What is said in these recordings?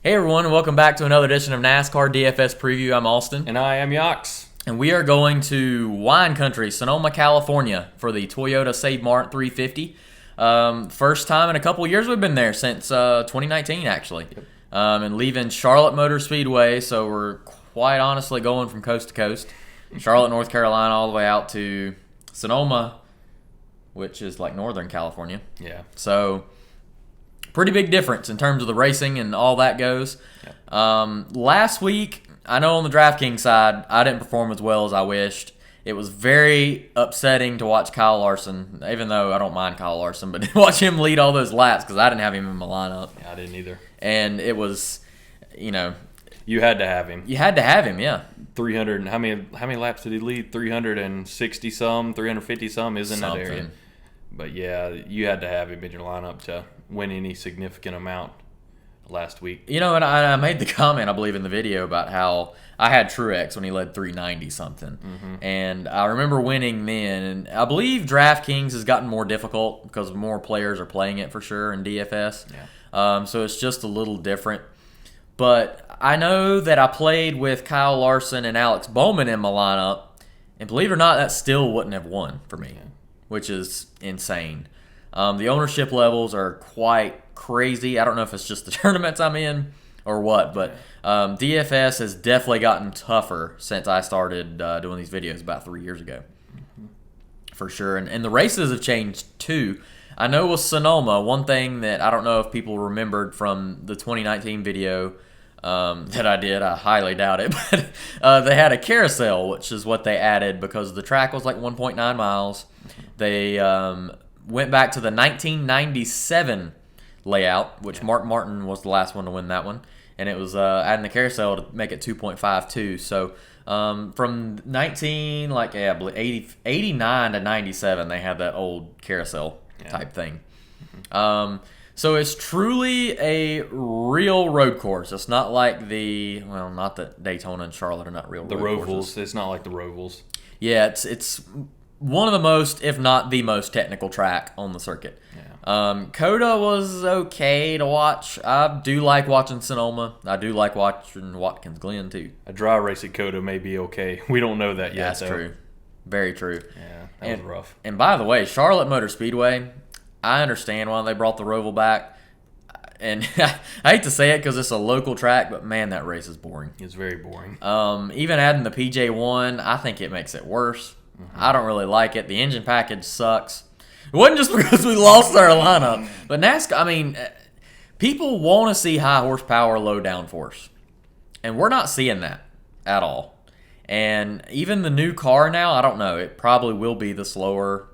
Hey everyone, and welcome back to another edition of NASCAR DFS Preview. I'm AustYn. And I am Yacs. And we are going to wine country, Sonoma, California for the Toyota Save Mart 350. First time in a couple years we've been there, since 2019 actually. Yep. And leaving Charlotte Motor Speedway, so we're quite honestly going from coast to coast. Charlotte, North Carolina, all the way out to Sonoma, which is like Northern California. Yeah. So pretty big difference in terms of the racing and all that goes. Yeah. Last week, I know on the DraftKings side, I didn't perform as well as I wished. It was very upsetting to watch Kyle Larson, even though I don't mind Kyle Larson, but to watch him lead all those laps because I didn't have him in my lineup. Yeah, I didn't either. And it was, you had to have him. You had to have him, yeah. 300. How many laps did he lead? 360 some, 350 some is in that area. But yeah, you had to have him in your lineup to win any significant amount last week. And I made the comment, I believe, in the video about how I had Truex when he led 390 something. Mm-hmm. And I remember winning then. And I believe DraftKings has gotten more difficult because more players are playing it for sure in DFS. Yeah. So it's just a little different. But I know that I played with Kyle Larson and Alex Bowman in my lineup. And believe it or not, that still wouldn't have won for me, which is insane. The ownership levels are quite crazy. I don't know if it's just the tournaments I'm in or what, but DFS has definitely gotten tougher since I started doing these videos about 3 years ago. Mm-hmm. For sure. And the races have changed too. I know with Sonoma, one thing that I don't know if people remembered from the 2019 video that I did, I highly doubt it, but they had a carousel, which is what they added because the track was like 1.9 miles. They went back to the 1997 layout, which Mark Martin was the last one to win that one, and it was adding the carousel to make it 2.52. So from 89 to 97, they had that old carousel type thing. So it's truly a real road course. It's not like not that Daytona and Charlotte are not real road courses. Courses. It's not like the Rovals. Yeah, it's one of the most, if not the most technical track on the circuit. Yeah. Coda was okay to watch. I do like watching Sonoma. I do like watching Watkins Glen too. A dry race at Coda may be okay. We don't know that yet. That's true. Very true. Yeah, that was rough. And by the way, Charlotte Motor Speedway, I understand why they brought the Roval back. And I hate to say it because it's a local track, but man, that race is boring. It's very boring. Even adding the PJ1, I think it makes it worse. Mm-hmm. I don't really like it. The engine package sucks. It wasn't just because we lost our lineup, but NASCAR, people want to see high horsepower, low downforce. And we're not seeing that at all. And even the new car now, I don't know. It probably will be the slower.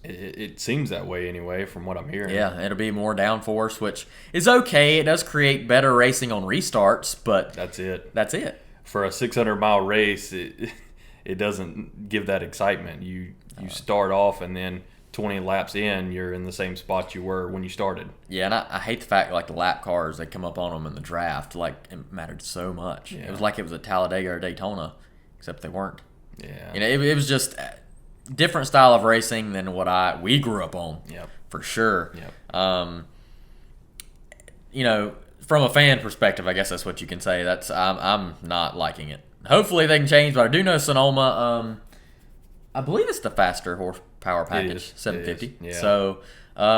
It seems that way anyway, from what I'm hearing. Yeah, it'll be more downforce, which is okay. It does create better racing on restarts, but that's it. That's it. For a 600-mile race, it doesn't give that excitement. You start off, and then 20 laps in, you're in the same spot you were when you started. Yeah, and I hate the fact like the lap cars, they come up on them in the draft. Like, it mattered so much. Yeah. It was like it was a Talladega or Daytona, except they weren't. Yeah. It was just different style of racing than what we grew up on. Yep. For sure. Yep. From a fan perspective, I guess that's what you can say. I'm not liking it. Hopefully they can change, but I do know Sonoma, I believe it's the faster horsepower package, 750. Yeah. So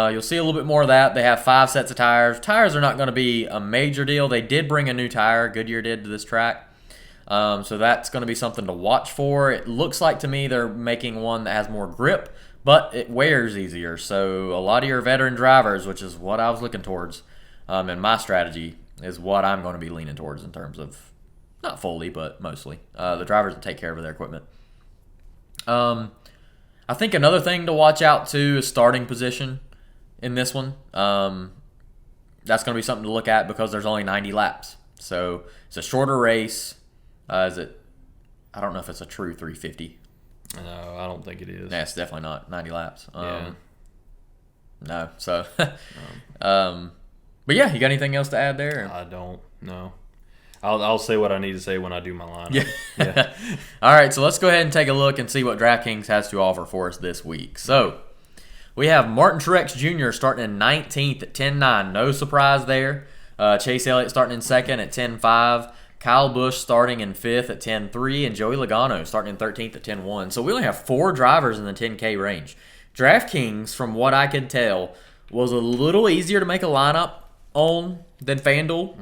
you'll see a little bit more of that. They have 5 sets of tires. Tires are not going to be a major deal. They did bring a new tire, Goodyear did, to this track. So that's going to be something to watch for. It looks like to me they're making one that has more grip, but it wears easier. So a lot of your veteran drivers, which is what I was looking towards, and my strategy is what I'm going to be leaning towards in terms of, not fully, but mostly, the drivers that take care of their equipment. I think another thing to watch out too is starting position in this one. That's going to be something to look at because there's only 90 laps. So it's a shorter race. I don't know if it's a true 350. No, I don't think it is. Yeah, it's definitely not 90 laps. Yeah. No, so. But yeah, you got anything else to add there? I don't. No. I'll say what I need to say when I do my lineup. Yeah. All right, so let's go ahead and take a look and see what DraftKings has to offer for us this week. So we have Martin Truex Jr. starting in 19th at 10.9. No surprise there. Chase Elliott starting in second at 10.5. Kyle Busch starting in 5th at 10.3, and Joey Logano starting in 13th at 10.1. So we only have 4 drivers in the 10K range. DraftKings, from what I could tell, was a little easier to make a lineup on than FanDuel.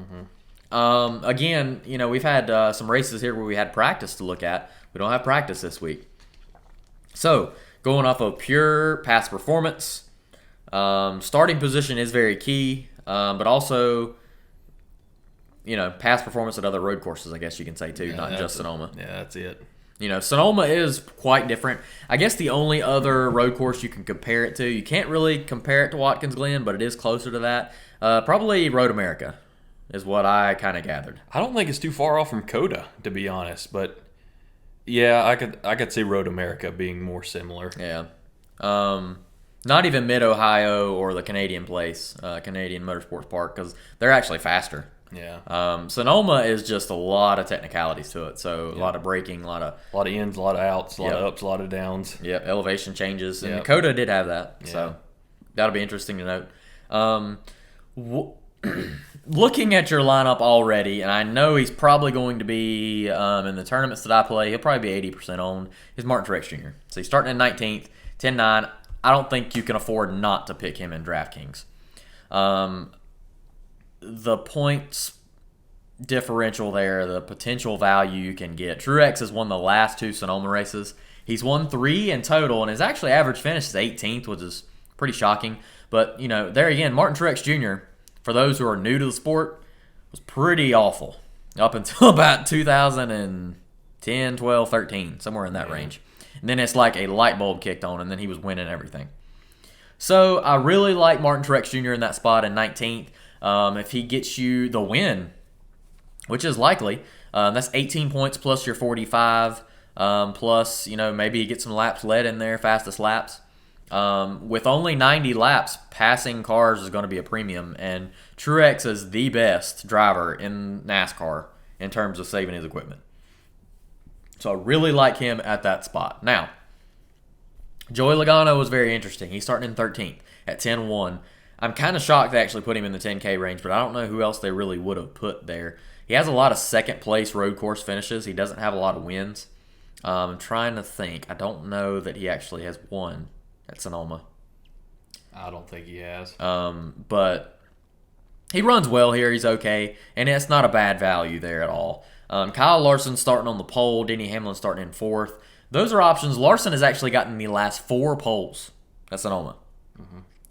Again, we've had some races here where we had practice to look at. We don't have practice this week. So, going off of pure past performance, starting position is very key, but also past performance at other road courses, I guess you can say, too, not just Sonoma. Yeah, that's it. Sonoma is quite different. I guess the only other road course you can compare it to, you can't really compare it to Watkins Glen, but it is closer to that. Probably Road America is what I kind of gathered. I don't think it's too far off from Coda, to be honest, but yeah, I could see Road America being more similar. Yeah. Not even Mid-Ohio or the Canadian Place, Canadian Motorsports Park, because they're actually faster. Yeah. Sonoma is just a lot of technicalities to it. So a lot of braking, a lot of ins, a lot of outs, a lot of ups, a lot of downs. Yep, elevation changes. And Dakota did have that. Yeah. So that'll be interesting to note. Looking at your lineup already, and I know he's probably going to be in the tournaments that I play, he'll probably be 80% owned, is Martin Truex Jr. So he's starting in 19th, 10-9. I don't think you can afford not to pick him in DraftKings. The points differential there, the potential value you can get. Truex has won the last 2 Sonoma races. He's won 3 in total, and his actually average finish is 18th, which is pretty shocking. But, there again, Martin Truex Jr., for those who are new to the sport, was pretty awful up until about 2010, 12, 13, somewhere in that range. And then it's like a light bulb kicked on, and then he was winning everything. So I really like Martin Truex Jr. in that spot in 19th. If he gets you the win, which is likely, that's 18 points plus your 45, plus, maybe you get some laps led in there, fastest laps. With only 90 laps, passing cars is going to be a premium, and Truex is the best driver in NASCAR in terms of saving his equipment. So I really like him at that spot. Now, Joey Logano was very interesting. He's starting in 13th at 10-1. I'm kind of shocked they actually put him in the 10K range, but I don't know who else they really would have put there. He has a lot of second-place road course finishes. He doesn't have a lot of wins. I'm trying to think. I don't know that he actually has won at Sonoma. I don't think he has. But he runs well here. He's okay, and it's not a bad value there at all. Kyle Larson starting on the pole. Denny Hamlin starting in 4th. Those are options. Larson has actually gotten the last 4 poles at Sonoma.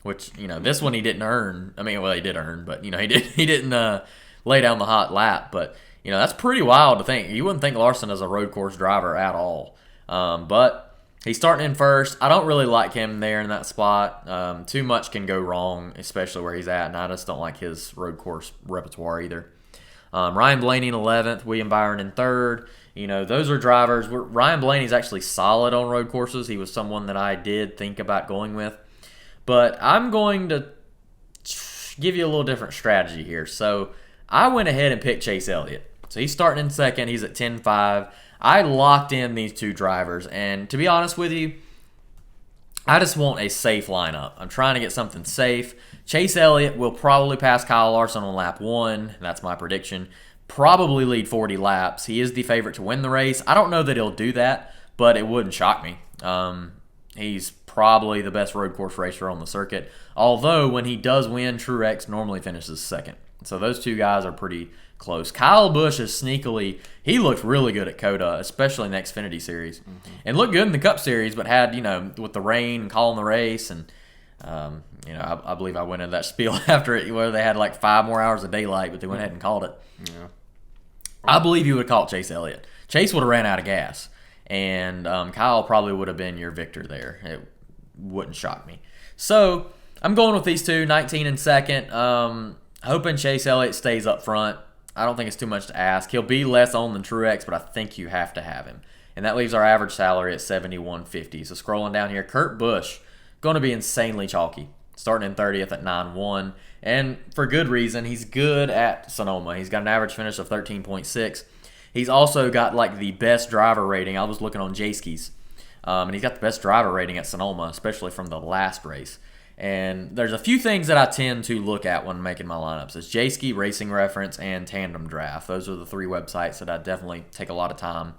Which, this one he didn't earn. I mean, well, he did earn, but, he didn't lay down the hot lap. But, that's pretty wild to think. You wouldn't think Larson is a road course driver at all. But he's starting in 1st. I don't really like him there in that spot. Too much can go wrong, especially where he's at, and I just don't like his road course repertoire either. Ryan Blaney in 11th, William Byron in 3rd. Those are drivers. Ryan Blaney's actually solid on road courses. He was someone that I did think about going with. But I'm going to give you a little different strategy here. So I went ahead and picked Chase Elliott. So he's starting in 2nd. He's at 10.5. I locked in these 2 drivers. And to be honest with you, I just want a safe lineup. I'm trying to get something safe. Chase Elliott will probably pass Kyle Larson on lap 1. That's my prediction. Probably lead 40 laps. He is the favorite to win the race. I don't know that he'll do that, but it wouldn't shock me. He's probably the best road course racer on the circuit. Although, when he does win, Truex normally finishes 2nd. So those 2 guys are pretty close. Kyle Busch is sneakily, he looked really good at COTA, especially in the Xfinity Series. And looked good in the Cup Series, but had, with the rain and calling the race. And, I believe I went into that spiel after it, where they had like 5 more hours of daylight, but they went ahead and called it. Yeah. I believe you would have called Chase Elliott. Chase would have ran out of gas. And Kyle probably would have been your victor there. It wouldn't shock me. So I'm going with these 2, 19 and 2nd. Hoping Chase Elliott stays up front. I don't think it's too much to ask. He'll be less owned than Truex, but I think you have to have him. And that leaves our average salary at $71.50. So scrolling down here, Kurt Busch, going to be insanely chalky. Starting in 30th at 9.1. And for good reason. He's good at Sonoma. He's got an average finish of 13.6. He's also got like the best driver rating. I was looking on Jayski's. And he's got the best driver rating at Sonoma, especially from the last race. And there's a few things that I tend to look at when making my lineups. It's J-Ski, Racing Reference, and Tandem Draft. Those are the 3 websites that I definitely take a lot of time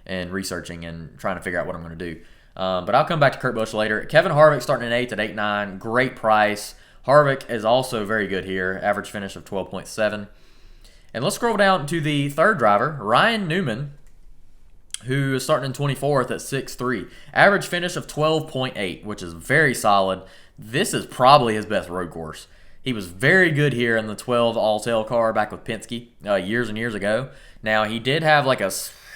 in researching and trying to figure out what I'm going to do. But I'll come back to Kurt Busch later. Kevin Harvick starting in 8th at 8.9. Great price. Harvick is also very good here. Average finish of 12.7. And let's scroll down to the third driver, Ryan Newman, who is starting in 24th at 6.3. Average finish of 12.8, which is very solid. This is probably his best road course. He was very good here in the 12 All-Tail car back with Penske years and years ago. Now, he did have like a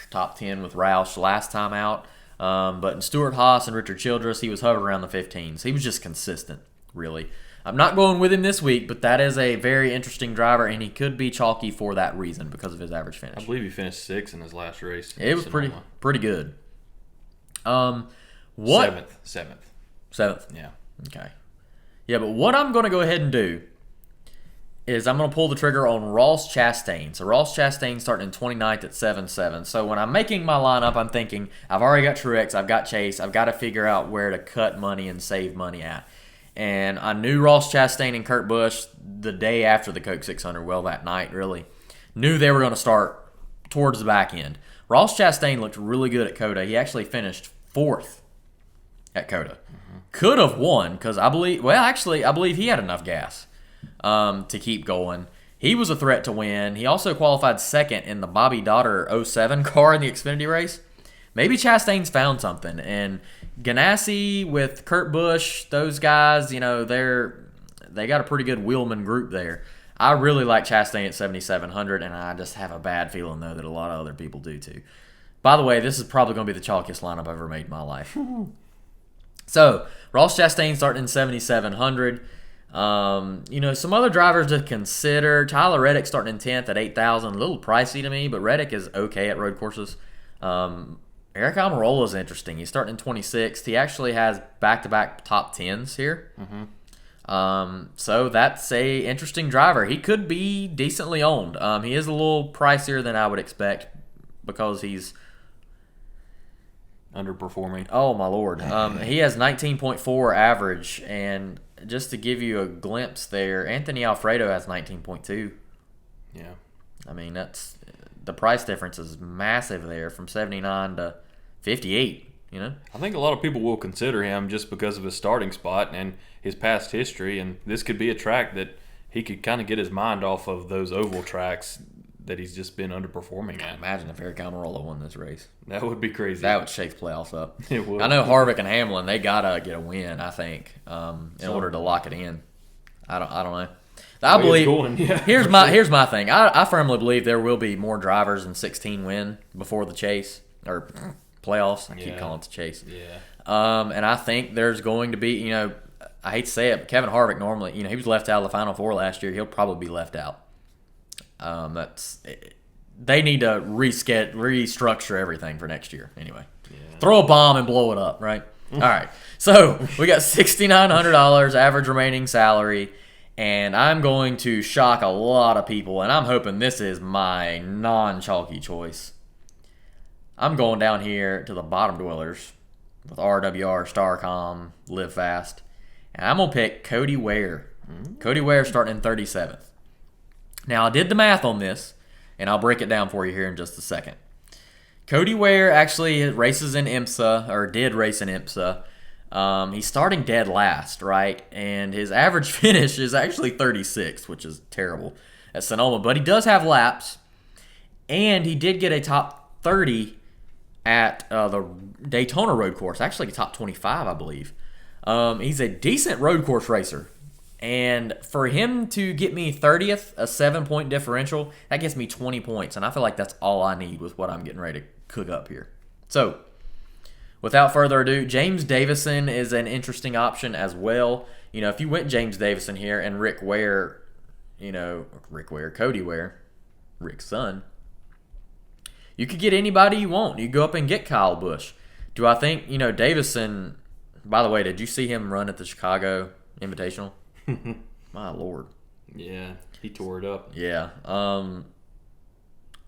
top 10 with Roush last time out, but in Stuart Haas and Richard Childress, he was hovering around the 15s. He was just consistent, really. I'm not going with him this week, but that is a very interesting driver, and he could be chalky for that reason because of his average finish. I believe he finished 6th in his last race. It was pretty good. Seventh. Yeah. Okay. Yeah, but what I'm going to go ahead and do is I'm going to pull the trigger on Ross Chastain. So Ross Chastain starting in 29th at 7.7. So when I'm making my lineup, I'm thinking, I've already got Truex, I've got Chase, I've got to figure out where to cut money and save money at. And I knew Ross Chastain and Kurt Busch the day after the Coke 600, well, that night, really. Knew they were going to start towards the back end. Ross Chastain looked really good at COTA. He actually finished 4th at COTA. Could have won because I believe he had enough gas to keep going. He was a threat to win. He also qualified 2nd in the Bobby Dotter 07 car in the Xfinity race. Maybe Chastain's found something. And Ganassi with Kurt Busch, those guys, they got a pretty good wheelman group there. I really like Chastain at 7,700, and I just have a bad feeling, though, that a lot of other people do, too. By the way, this is probably going to be the chalkiest lineup I've ever made in my life. So, Ross Chastain starting in 7,700. Some other drivers to consider. Tyler Reddick starting in 10th at 8,000. A little pricey to me, but Reddick is okay at road courses. Eric Almarole is interesting. He's starting in 26th. He actually has back-to-back top 10s here. So that's a interesting driver. He could be decently owned. He is a little pricier than I would expect because he's underperforming. Oh, my Lord. He has 19.4 average, and just to give you a glimpse there, Anthony Alfredo has 19.2. Yeah. I mean, the price difference is massive there from 79 to 58, I think a lot of people will consider him just because of his starting spot and his past history, and this could be a track that he could kind of get his mind off of those oval tracks that he's just been underperforming at. Imagine if Eric Almarole won this race. That would be crazy. That would shake the playoffs up. It would. I know Harvick and Hamlin, they got to get a win, I think, in order to lock it in. I don't know. I believe here's my thing. I firmly believe there will be more drivers than 16 win before the chase or playoffs. I keep calling it the chase. Yeah. And I think there's going to be, I hate to say it, but Kevin Harvick normally, he was left out of the Final Four last year. He'll probably be left out. They need to restructure everything for next year. Anyway, throw a bomb and blow it up, right? All right. So we got $6,900 average remaining salary. And I'm going to shock a lot of people, and I'm hoping this is my non-chalky choice. I'm going down here to the bottom dwellers with RWR, Starcom, Live Fast. And I'm going to pick Cody Ware. Cody Ware starting in 37th. Now, I did the math on this, and I'll break it down for you here in just a second. Cody Ware actually races in IMSA, or did race in IMSA. He's starting dead last, right? And his average finish is actually 36th, which is terrible at Sonoma. But he does have laps, and he did get a top 30 at the Daytona road course. Actually, top 25, I believe. He's a decent road course racer. And for him to get me 30th, a 7-point differential, that gets me 20 points. And I feel like that's all I need with what I'm getting ready to cook up here. So, without further ado, James Davison is an interesting option as well. If you went James Davison here and Cody Ware, Rick's son, you could get anybody you want. You go up and get Kyle Busch. Do I think, Davison, by the way, did you see him run at the Chicago Invitational? My Lord. Yeah, he tore it up. Yeah.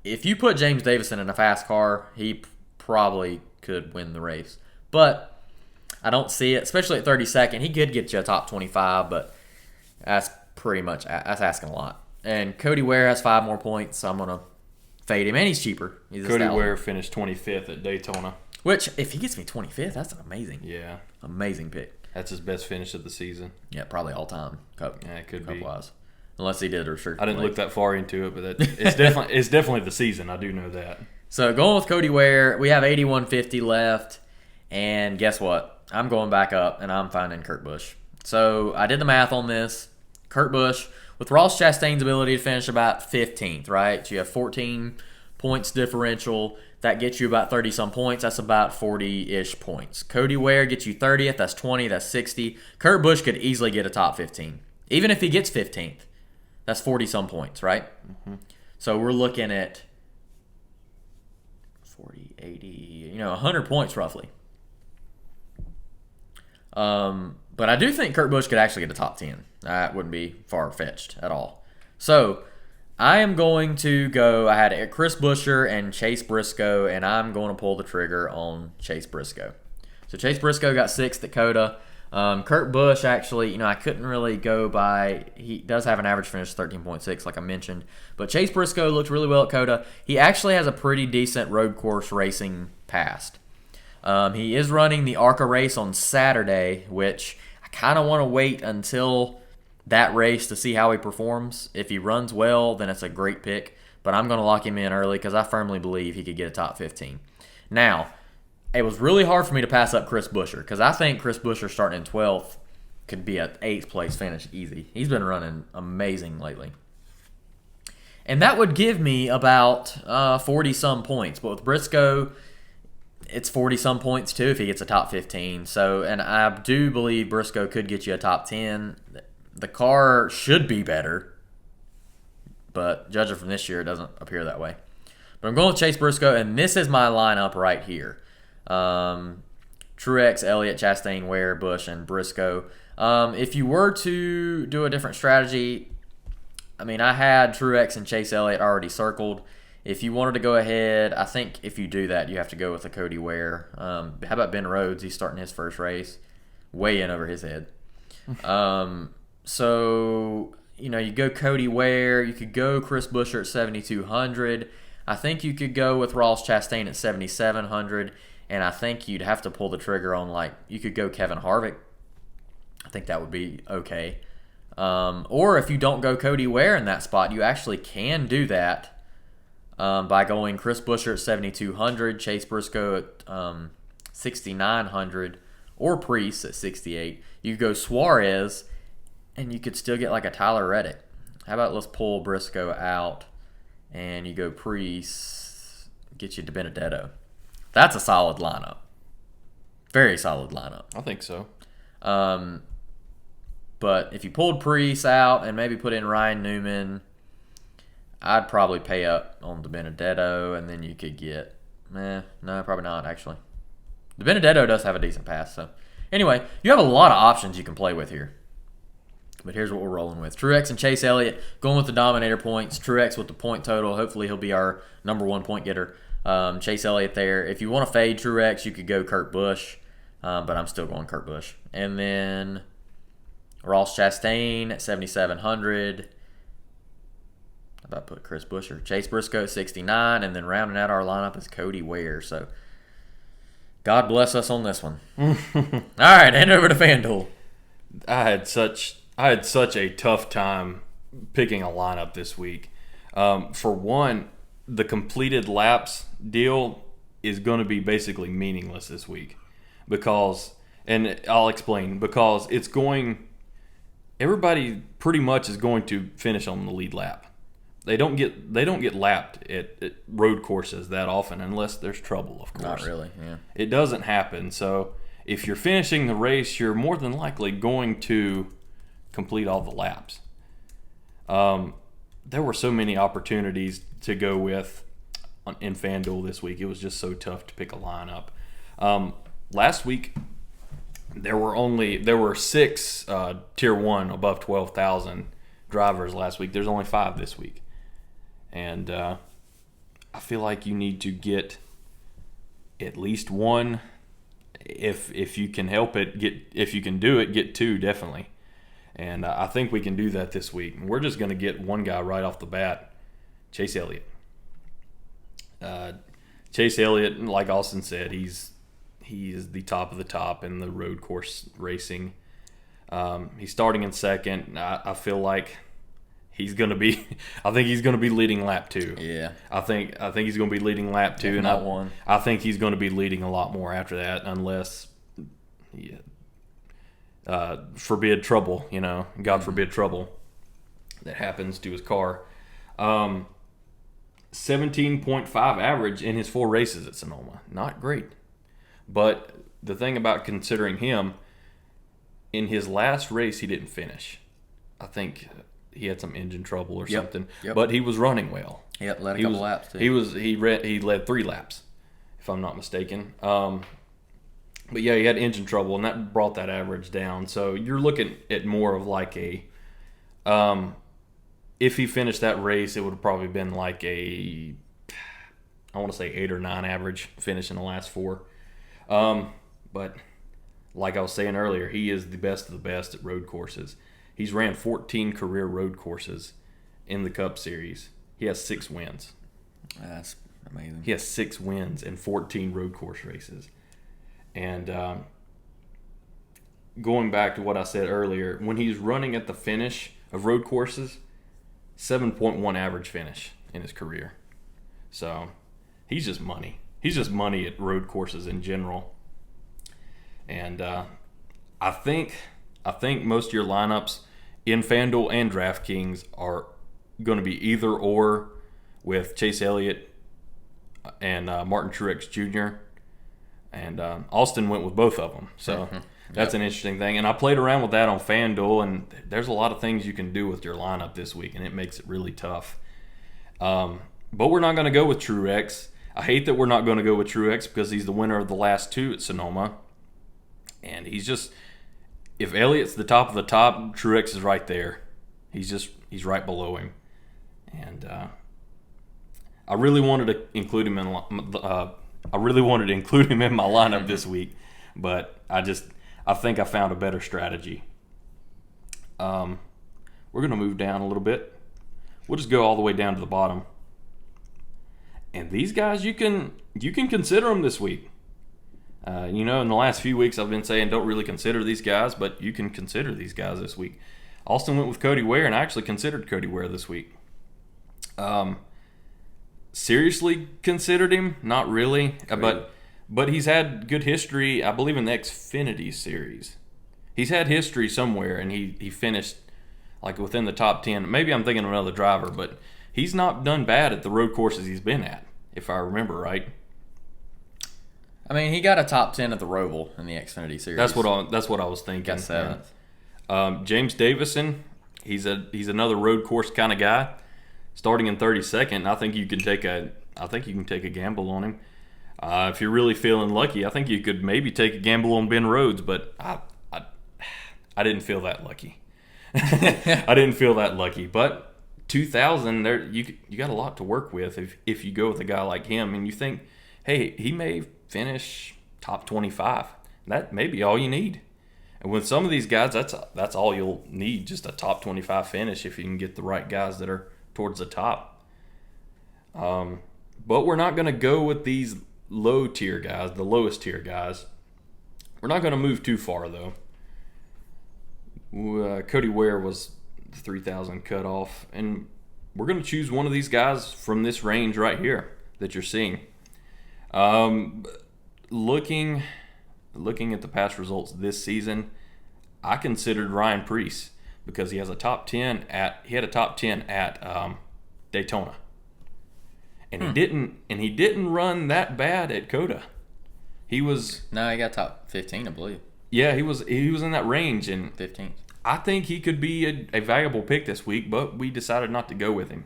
If you put James Davison in a fast car, he probably could win the race. But I don't see it, especially at 32nd. He could get you a top 25, but that's asking a lot. And Cody Ware has 5 more points, so I'm going to fade him. And he's cheaper. Cody Ware finished 25th at Daytona. Which, if he gets me 25th, that's amazing pick. That's his best finish of the season. Yeah, probably all time. Yeah, it could be. Wise. Unless he did a restricted. I didn't look that far into it, but it's definitely the season. I do know that. So going with Cody Ware, we have 81.50 left, and guess what? I'm going back up, and I'm finding Kurt Busch. So I did the math on this. Kurt Busch, with Ross Chastain's ability to finish about 15th, right? So you have 14 points differential. That gets you about 30-some points. That's about 40-ish points. Cody Ware gets you 30th. That's 20. That's 60. Kurt Busch could easily get a top 15. Even if he gets 15th, that's 40-some points, right? Mm-hmm. So we're looking at 40, 80, 100 points roughly. But I do think Kurt Busch could actually get a top 10. That wouldn't be far-fetched at all. So I am going to go. I had Chris Buescher and Chase Briscoe, and I'm going to pull the trigger on Chase Briscoe. So Chase Briscoe got 6th at COTA. Kurt Busch, actually, I couldn't really go by. He does have an average finish of 13.6, like I mentioned. But Chase Briscoe looked really well at COTA. He actually has a pretty decent road course racing past. He is running the ARCA race on Saturday, which I kind of want to wait until that race to see how he performs. If he runs well, then it's a great pick. But I'm going to lock him in early because I firmly believe he could get a top 15. Now, it was really hard for me to pass up Chris Buescher because I think Chris Buescher starting in 12th could be an 8th place finish easy. He's been running amazing lately. And that would give me about 40-some points. But with Briscoe, it's 40-some points too if he gets a top 15. So, and I do believe Briscoe could get you a top 10. The car should be better, but judging from this year, it doesn't appear that way. But I'm going with Chase Briscoe, and this is my lineup right here. Truex, Elliot, Chastain, Ware, Busch, and Briscoe. If you were to do a different strategy, I had Truex and Chase Elliott already circled. If you wanted to go ahead, I think if you do that, you have to go with a Cody Ware. How about Ben Rhodes? He's starting his first race. Way in over his head. So, you go Cody Ware. You could go Chris Buescher at 7,200. I think you could go with Ross Chastain at 7,700. And I think you'd have to pull the trigger on, you could go Kevin Harvick. I think that would be okay. Or if you don't go Cody Ware in that spot, you actually can do that by going Chris Buescher at 7,200, Chase Briscoe at 6,900, or Priest at 68. You could go Suarez, and you could still get a Tyler Reddick. How about let's pull Briscoe out, and you go Priest, get you to Benedetto. That's a solid lineup. Very solid lineup. I think so. But if you pulled Priest out and maybe put in Ryan Newman, I'd probably pay up on the Benedetto, and then you could get... no, probably not, actually. The Benedetto does have a decent pass, so... Anyway, you have a lot of options you can play with here. But here's what we're rolling with. Truex and Chase Elliott going with the Dominator points. Truex with the point total. Hopefully he'll be our number 1 point getter. Chase Elliott there. If you want to fade Truex, you could go Kurt Busch. But I'm still going Kurt Busch. And then Ross Chastain at 7,700. How about put Chris Buescher? Chase Briscoe at 69. And then rounding out our lineup is Cody Ware. So God bless us on this one. All right, hand over to Fanduel. I had such a tough time picking a lineup this week. For one, the completed laps deal is going to be basically meaningless this week because, and I'll explain, because everybody pretty much is going to finish on the lead lap. They don't get lapped at road courses that often unless there's trouble, of course. Not really, yeah. It doesn't happen. So if you're finishing the race, you're more than likely going to complete all the laps. There were so many opportunities to go with in FanDuel this week. It was just so tough to pick a lineup. Last week, there were 6 Tier 1 above 12,000 drivers last week. There's only 5 this week. And I feel like you need to get at least one if you can help it, if you can do it, get 2 definitely. And I think we can do that this week. We're just going to get one guy right off the bat, Chase Elliott. Chase Elliott, like Austin said, he is the top of the top in the road course racing. He's starting in second. I feel like he's going to be. I think he's going to be leading lap 2. Yeah. I think he's going to be leading lap 2, and I think he's going to be leading a lot more after that, unless. Yeah, forbid trouble, God forbid trouble that happens to his car. 17.5 average in his 4 races at Sonoma. Not great. But the thing about considering him, in his last race, he didn't finish. I think he had some engine trouble or something. Yep. But he was running well. Yep, led a couple laps too. He led 3 laps, if I'm not mistaken. But yeah, he had engine trouble, and that brought that average down. So you're looking at more of like a, if he finished that race, it would have probably been like a, I want to say 8 or 9 average finish in the last 4. But like I was saying earlier, he is the best of the best at road courses. He's ran 14 career road courses in the Cup Series. He has 6 wins. That's amazing. He has 6 wins in 14 road course races. And going back to what I said earlier, when he's running at the finish of road courses, 7.1 average finish in his career. So he's just money. He's just money at road courses in general. And I think most of your lineups in Fanduel and DraftKings are going to be either or with Chase Elliott and Martin Truex Jr., and Austin went with both of them. So that's an interesting thing. And I played around with that on FanDuel, and there's a lot of things you can do with your lineup this week, and it makes it really tough. But we're not going to go with Truex. I hate that we're not going to go with Truex because he's the winner of the last 2 at Sonoma. And he's just – if Elliott's the top of the top, Truex is right there. He's right below him. And I really wanted to include him in my lineup this week, but I think I found a better strategy. We're going to move down a little bit. We'll just go all the way down to the bottom. And these guys, you can consider them this week. In the last few weeks I've been saying don't really consider these guys, but you can consider these guys this week. Austin went with Cody Ware, and I actually considered Cody Ware this week. Seriously considered him? Not really. But he's had good history, I believe, in the Xfinity series. He's had history somewhere, and he finished like within the top 10. Maybe I'm thinking of another driver, but he's not done bad at the road courses he's been at, if I remember right. I mean, he got a top 10 at the Roval in the Xfinity series. That's what I was thinking. Got 7th. James Davison, he's another road course kind of guy. Starting in 32nd, I think you can take a gamble on him. If you're really feeling lucky, I think you could maybe take a gamble on Ben Rhodes, but I didn't feel that lucky. I didn't feel that lucky, but 2,000 there you got a lot to work with if you go with a guy like him and you think, hey, he may finish top 25. That may be all you need. And with some of these guys, that's all you'll need, just a top 25 finish if you can get the right guys that are towards the top. But we're not going to go with these low tier guys, the lowest tier guys. We're not going to move too far though. Cody Ware was the 3,000 cutoff, and we're going to choose one of these guys from this range right here that you're seeing. Looking at the past results this season, I considered Ryan Preece because he has a top 10 at Daytona. And he didn't run that bad at COTA. He got top 15, I believe. Yeah, he was in that range, and 15th. I think he could be a valuable pick this week, but we decided not to go with him.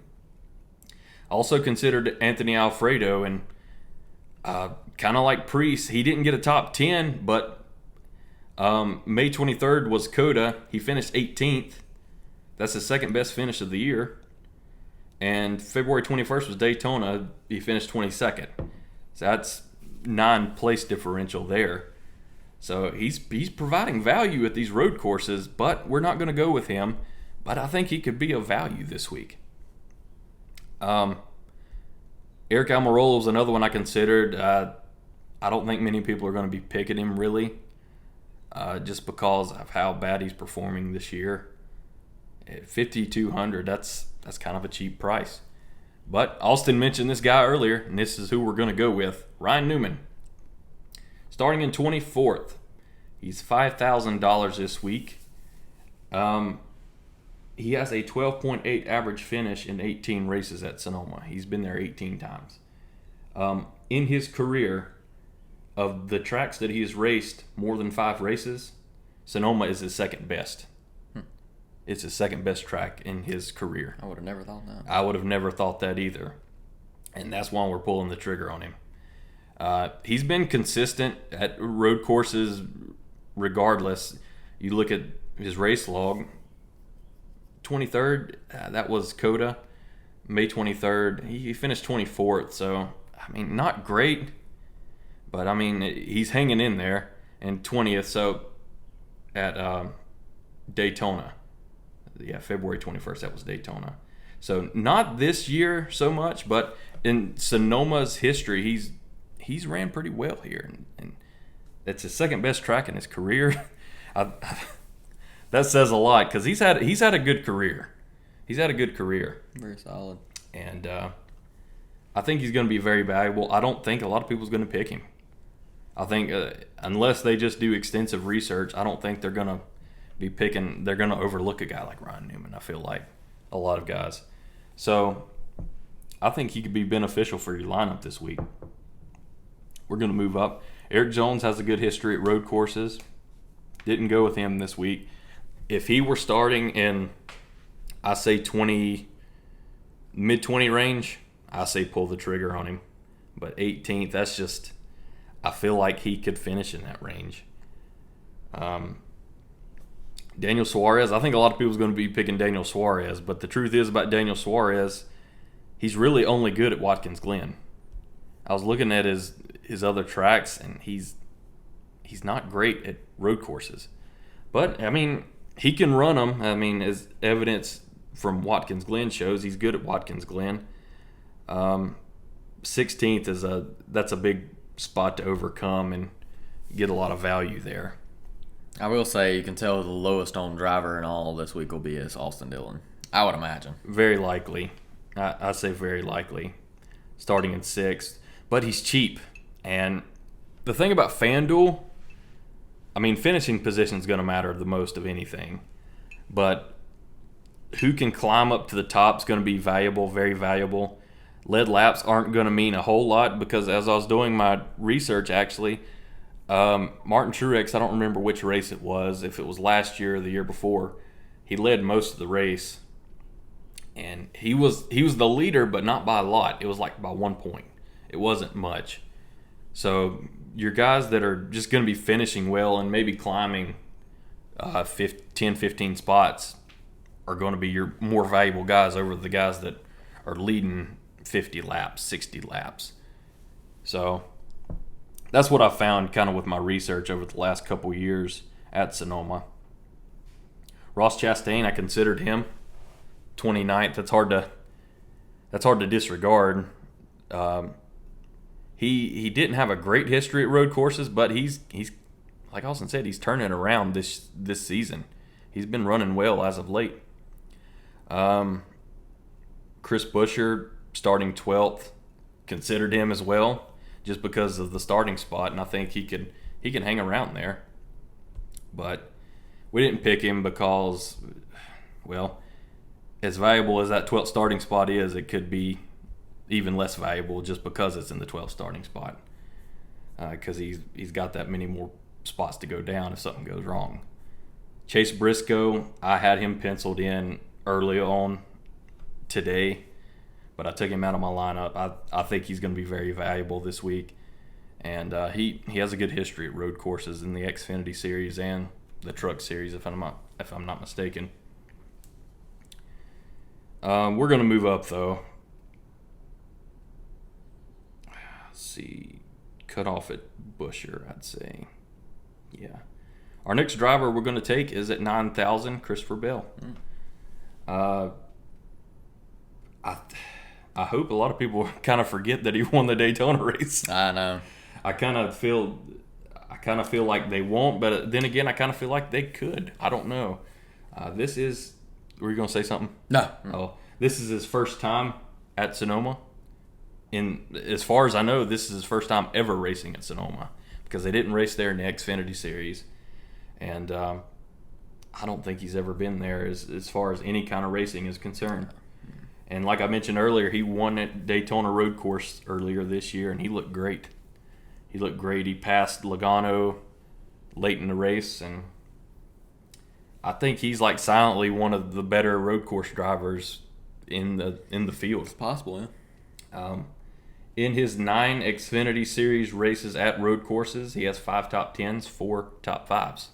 Also considered Anthony Alfredo, and kind of like Preece, he didn't get a top 10, but May 23rd was COTA. He finished 18th. That's his second best finish of the year. And February 21st was Daytona. He finished 22nd. So that's 9 place differential there. So he's providing value at these road courses, but we're not going to go with him. But I think he could be of value this week. Eric Almarole is another one I considered. I don't think many people are going to be picking him really, just because of how bad he's performing this year. At $5,200, that's kind of a cheap price. But Austin mentioned this guy earlier, and this is who we're going to go with. Ryan Newman. Starting in 24th. He's $5,000 this week. He has a 12.8 average finish in 18 races at Sonoma. He's been there 18 times. In his career, of the tracks that he has raced more than 5 races, Sonoma is his second best. It's his second best track in his career. I would have never thought that. I would have never thought that either. And that's why we're pulling the trigger on him. He's been consistent at road courses regardless. You look at his race log, 23rd, that was Coda. May 23rd, he finished 24th. So, I mean, not great, but, I mean, he's hanging in there. And 20th, so at Daytona. Yeah, February 21st, that was Daytona. So not this year so much, but in Sonoma's history, he's ran pretty well here, and it's his second best track in his career. That says a lot because he's had a good career. He's had a good career. Very solid. And I think he's going to be very valuable. I don't think a lot of people's going to pick him. I think unless they just do extensive research, I don't think they're going to be picking. They're going to overlook a guy like Ryan Newman. I feel like a lot of guys. So I think he could be beneficial for your lineup this week. We're going to move up. Eric Jones has a good history at road courses. Didn't go with him this week. If he were starting in, I say mid-20 range, I say pull the trigger on him. But 18th, that's just, I feel like he could finish in that range. Daniel Suarez, I think a lot of people are going to be picking Daniel Suarez, but the truth is about Daniel Suarez, he's really only good at Watkins Glen. I was looking at his other tracks, and he's not great at road courses. But, I mean, he can run them. I mean, as evidence from Watkins Glen shows, he's good at Watkins Glen. 16th that's a big spot to overcome and get a lot of value there. I will say you can tell the lowest owned driver in all this week will be Austin Dillon. I would imagine. Very likely. I say very likely. Starting in 6th. But he's cheap. And the thing about Fanduel, I mean, finishing position is going to matter the most of anything. But who can climb up to the top is going to be valuable, very valuable. Lead laps aren't going to mean a whole lot because as I was doing my research, actually, Martin Truex, I don't remember which race it was, if it was last year or the year before, he led most of the race. And he was the leader, but not by a lot. It was like by 1 point. It wasn't much. So your guys that are just going to be finishing well and maybe climbing 10, 15 spots are going to be your more valuable guys over the guys that are leading 50 laps, 60 laps. So that's what I found kind of with my research over the last couple years at Sonoma. Ross Chastain, I considered him 29th. That's hard to disregard. He didn't have a great history at road courses, but he's like Austin said, he's turning around this season. He's been running well as of late. Chris Buescher starting 12th, considered him as well, just because of the starting spot, and I think he can hang around there. But we didn't pick him because, well, as valuable as that 12th starting spot is, it could be even less valuable just because it's in the 12th starting spot. Because he's got that many more spots to go down if something goes wrong. Chase Briscoe, I had him penciled in early on today, but I took him out of my lineup. I think he's going to be very valuable this week. And he has a good history at road courses in the Xfinity Series and the Truck Series, if I'm not mistaken. We're going to move up, though. Let's see. Cut off at Buescher, I'd say. Yeah. Our next driver we're going to take is at 9,000, Christopher Bale. I hope a lot of people kind of forget that he won the Daytona race. I know. I kind of feel like they won't, but then again, I kind of feel like they could. I don't know. This is. Were you going to say something? No. Oh, this is his first time at Sonoma. As far as I know, this is his first time ever racing at Sonoma because they didn't race there in the Xfinity Series, and I don't think he's ever been there as far as any kind of racing is concerned. And like I mentioned earlier, he won at Daytona Road Course earlier this year, and he looked great. He passed Logano late in the race, and I think he's like silently one of the better road course drivers in the field. It's possible, yeah. In his 9 Xfinity Series races at road courses, he has 5 top 10s, 4 top 5s.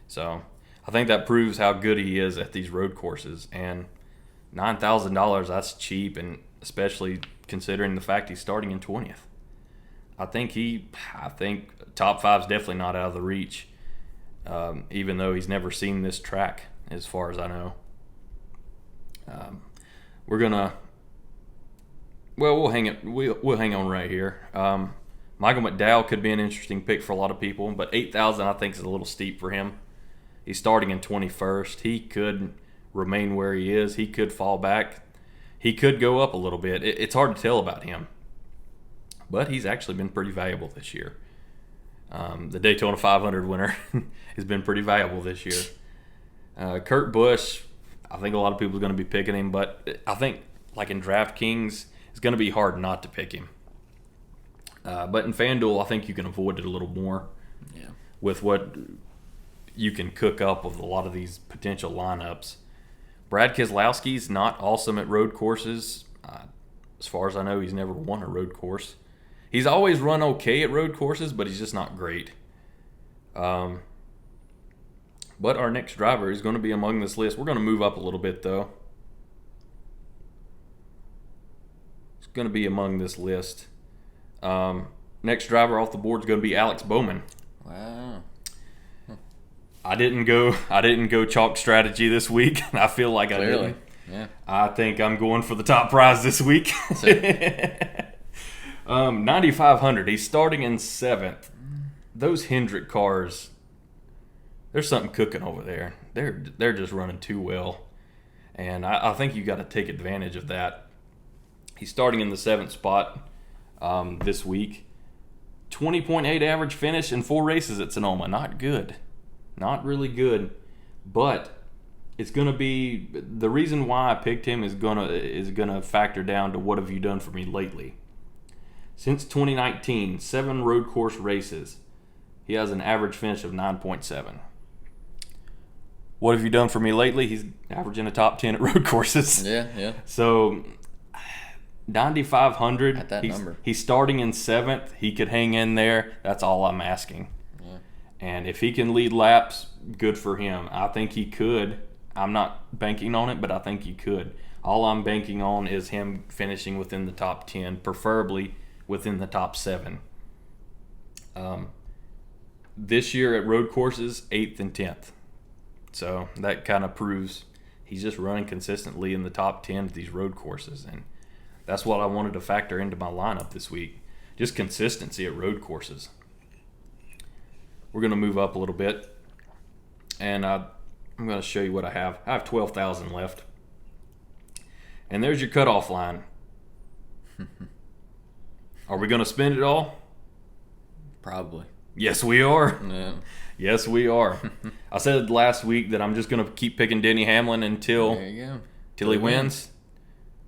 So I think that proves how good he is at these road courses. And $9,000, that's cheap, and especially considering the fact he's starting in 20th. I think top 5's definitely not out of the reach, even though he's never seen this track, as far as I know. We'll hang on right here. Michael McDowell could be an interesting pick for a lot of people, but 8,000 I think is a little steep for him. He's starting in 21st. He could remain where he is. He could fall back. He could go up a little bit. It's hard to tell about him, but he's actually been pretty valuable this year. The Daytona 500 winner has been pretty valuable this year. Kurt Busch, I think a lot of people are going to be picking him, but I think like in DraftKings, it's going to be hard not to pick him. But in Fanduel, I think you can avoid it a little more with what you can cook up with a lot of these potential lineups. Brad Keselowski's not awesome at road courses. As far as I know, he's never won a road course. He's always run okay at road courses, but he's just not great. But our next driver is going to be among this list. We're going to move up a little bit, though. It's going to be among this list. Next driver off the board is going to be Alex Bowman. Wow. I didn't go chalk strategy this week. I feel like Clearly. I didn't. Yeah. I think I'm going for the top prize this week. 9,500. He's starting in 7th. Those Hendrick cars, there's something cooking over there. They're just running too well, and I think you got to take advantage of that. He's starting in the 7th spot this week. 20.8 average finish in 4 races at Sonoma. Not good. Not really good, but it's going to be the reason why I picked him is gonna factor down to what have you done for me lately. Since 2019, 7 road course races, he has an average finish of 9.7. What have you done for me lately? He's averaging a top 10 at road courses. Yeah. So 9,500 at that number. He's starting in 7th. He could hang in there. That's all I'm asking. And if he can lead laps, good for him. I think he could. I'm not banking on it, but I think he could. All I'm banking on is him finishing within the top 10, preferably within the top 7. This year at road courses, 8th and 10th. So that kind of proves he's just running consistently in the top 10 of these road courses. And that's what I wanted to factor into my lineup this week. Just consistency at road courses. We're going to move up a little bit, and I'm going to show you what I have. I have 12,000 left, and there's your cutoff line. Are we going to spend it all? Probably. Yes, we are. Yeah. Yes, we are. I said last week that I'm just going to keep picking Denny Hamlin until he wins.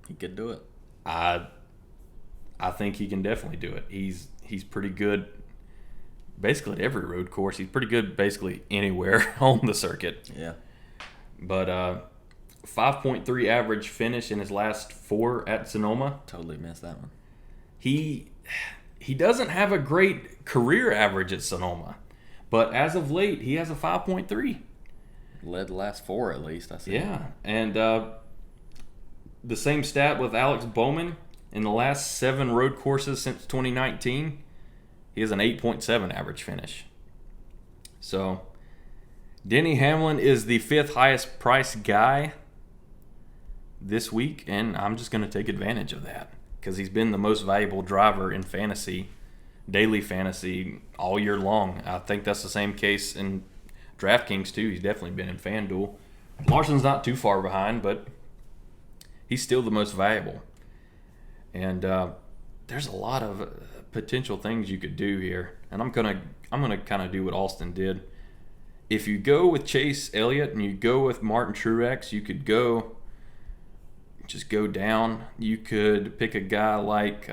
He could do it. I think he can definitely do it. He's pretty good. Basically at every road course. He's pretty good basically anywhere on the circuit. Yeah. But 5.3 average finish in his last 4 at Sonoma. Totally missed that one. He doesn't have a great career average at Sonoma. But as of late, he has a 5.3. Led the last 4 at least, I see. Yeah. And the same stat with Alex Bowman. In the last 7 road courses since 2019, he has an 8.7 average finish. So, Denny Hamlin is the 5th highest price guy this week, and I'm just going to take advantage of that because he's been the most valuable driver in fantasy, daily fantasy, all year long. I think that's the same case in DraftKings too. He's definitely been in Fanduel. Larson's not too far behind, but he's still the most valuable. And there's a lot of potential things you could do here, and I'm gonna kind of do what AustYn did. If you go with Chase Elliott and you go with Martin Truex, you could just go down. You could pick a guy like,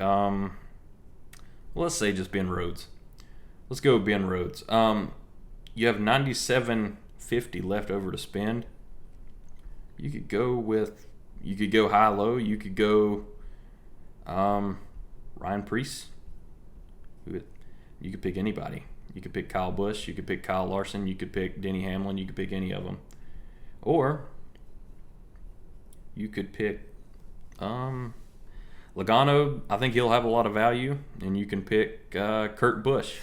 let's say just Ben Rhodes. Let's go with Ben Rhodes. You have $97.50 left over to spend. You could go high-low. You could go Ryan Preece. You could pick anybody. You could pick Kyle Busch. You could pick Kyle Larson. You could pick Denny Hamlin. You could pick any of them. Or you could pick Logano. I think he'll have a lot of value. And you can pick Kurt Busch.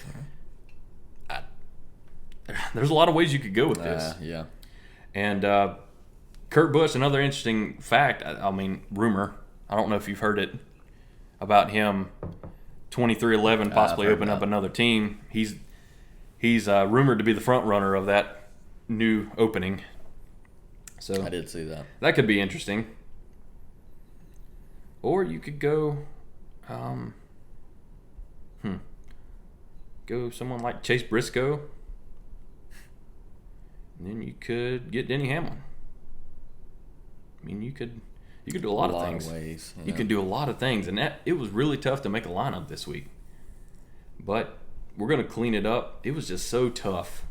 There's a lot of ways you could go with this. Yeah. And Kurt Busch, another interesting fact, rumor, I don't know if you've heard it, about him, 23-11 possibly open up another team. He's rumored to be the front runner of that new opening. So I did see that. That could be interesting. Or you could go someone like Chase Briscoe. And then you could get Denny Hamlin. I mean, you could do a lot of things. Ways, you could do a lot of things, and it was really tough to make a lineup this week. But we're going to clean it up. It was just so tough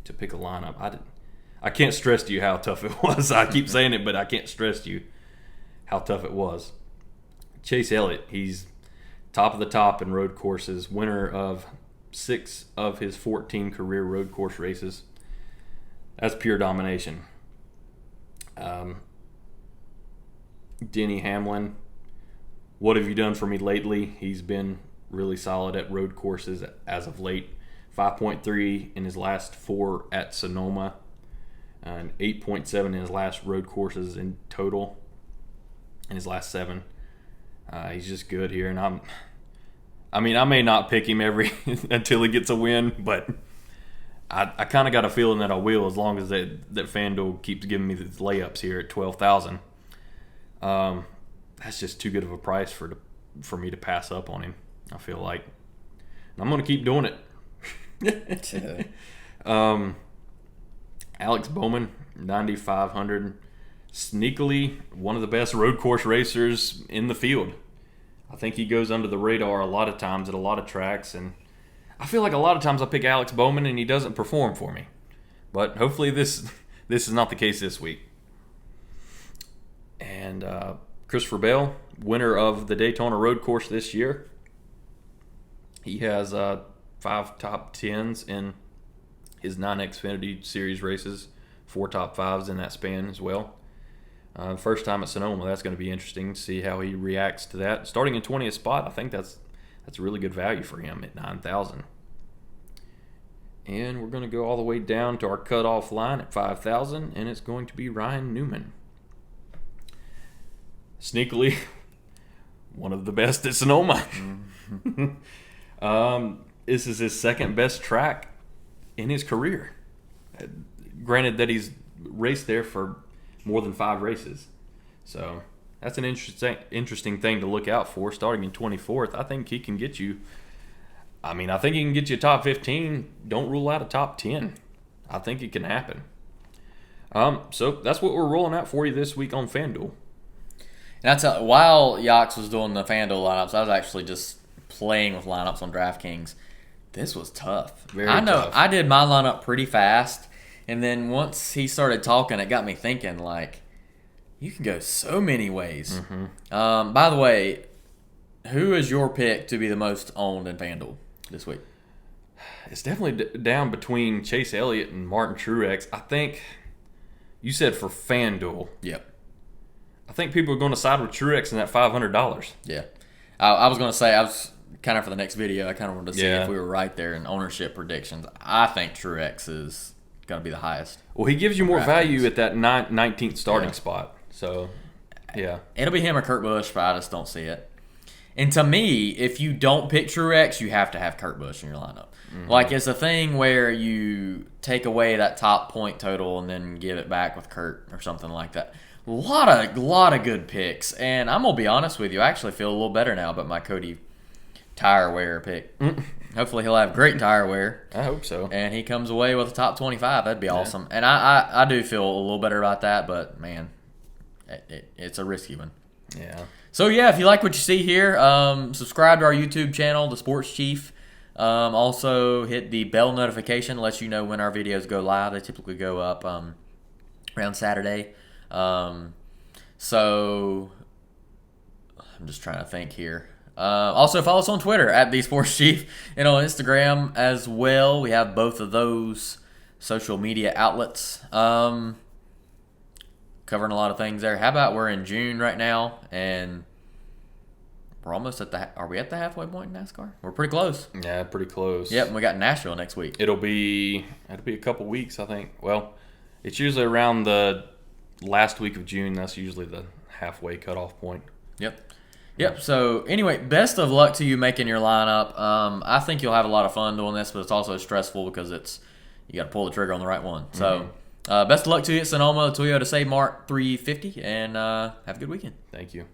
to pick a lineup. I can't stress to you how tough it was. I keep saying it, but I can't stress to you how tough it was. Chase Elliott, he's top of the top in road courses, winner of 6 of his 14 career road course races. That's pure domination. Denny Hamlin, what have you done for me lately? He's been really solid at road courses as of late. 5.3 in his last 4 at Sonoma, and 8.7 in his last road courses in total. In his last 7, he's just good here. And I may not pick him every until he gets a win, but I kind of got a feeling that I will, as long as that FanDuel keeps giving me these layups here at 12,000. That's just too good of a price for me to pass up on him, I feel like. And I'm going to keep doing it. Alex Bowman, 9,500. Sneakily, one of the best road course racers in the field. I think he goes under the radar a lot of times at a lot of tracks, and I feel like a lot of times I pick Alex Bowman and he doesn't perform for me. But hopefully this is not the case this week. And Christopher Bale, winner of the Daytona road course this year. He has 5 top 10s in his 9 Xfinity Series races, 4 top 5s in that span as well. First time at Sonoma, that's going to be interesting to see how he reacts to that. Starting in 20th spot, I think that's a really good value for him at 9,000. And we're going to go all the way down to our cutoff line at 5,000, and it's going to be Ryan Newman. Sneakily, one of the best at Sonoma. This is his second best track in his career. Granted that he's raced there for more than 5 races. So that's an interesting thing to look out for. Starting in 24th, I think he can get you. I think he can get you a top 15. Don't rule out a top 10. I think it can happen. So that's what we're rolling out for you this week on FanDuel. And while Yachts was doing the FanDuel lineups, I was actually just playing with lineups on DraftKings. This was tough. I know tough. I did my lineup pretty fast, and then once he started talking, it got me thinking, like, you can go so many ways. Mm-hmm. By the way, who is your pick to be the most owned in FanDuel this week? It's definitely down between Chase Elliott and Martin Truex. I think you said for FanDuel. Yep. I think people are going to side with Truex in that $500. Yeah. I was going to say, kind of for the next video. I kind of wanted to see if we were right there in ownership predictions. I think Truex is going to be the highest. Well, he gives you more value at that 19th starting spot. So, yeah. It'll be him or Kurt Busch, but I just don't see it. And to me, if you don't pick Truex, you have to have Kurt Busch in your lineup. Mm-hmm. Like, it's a thing where you take away that top point total and then give it back with Kurt or something like that. A lot of good picks. And I'm going to be honest with you, I actually feel a little better now about my Cody tire wear pick. Hopefully he'll have great tire wear. I hope so. And he comes away with a top 25. That'd be awesome. And I do feel a little better about that, but, man, it's a risky one. Yeah. So, yeah, if you like what you see here, subscribe to our YouTube channel, The Sports Chief. Also, hit the bell notification, lets you know when our videos go live. They typically go up around Saturday. So, I'm just trying to think here. Also, follow us on Twitter at The Sports Chief and on Instagram as well. We have both of those social media outlets. Covering a lot of things there. How about we're in June right now, and we're almost at the. Are we at the halfway point in NASCAR? We're pretty close. Yeah, pretty close. Yep, and we got Nashville next week. It'll be a couple weeks, I think. Well, it's usually around the last week of June. That's usually the halfway cutoff point. Yep. So anyway, best of luck to you making your lineup. I think you'll have a lot of fun doing this, but it's also stressful because you got to pull the trigger on the right one. So. Best of luck to you at Sonoma, Toyota Save Mart 350, and have a good weekend. Thank you.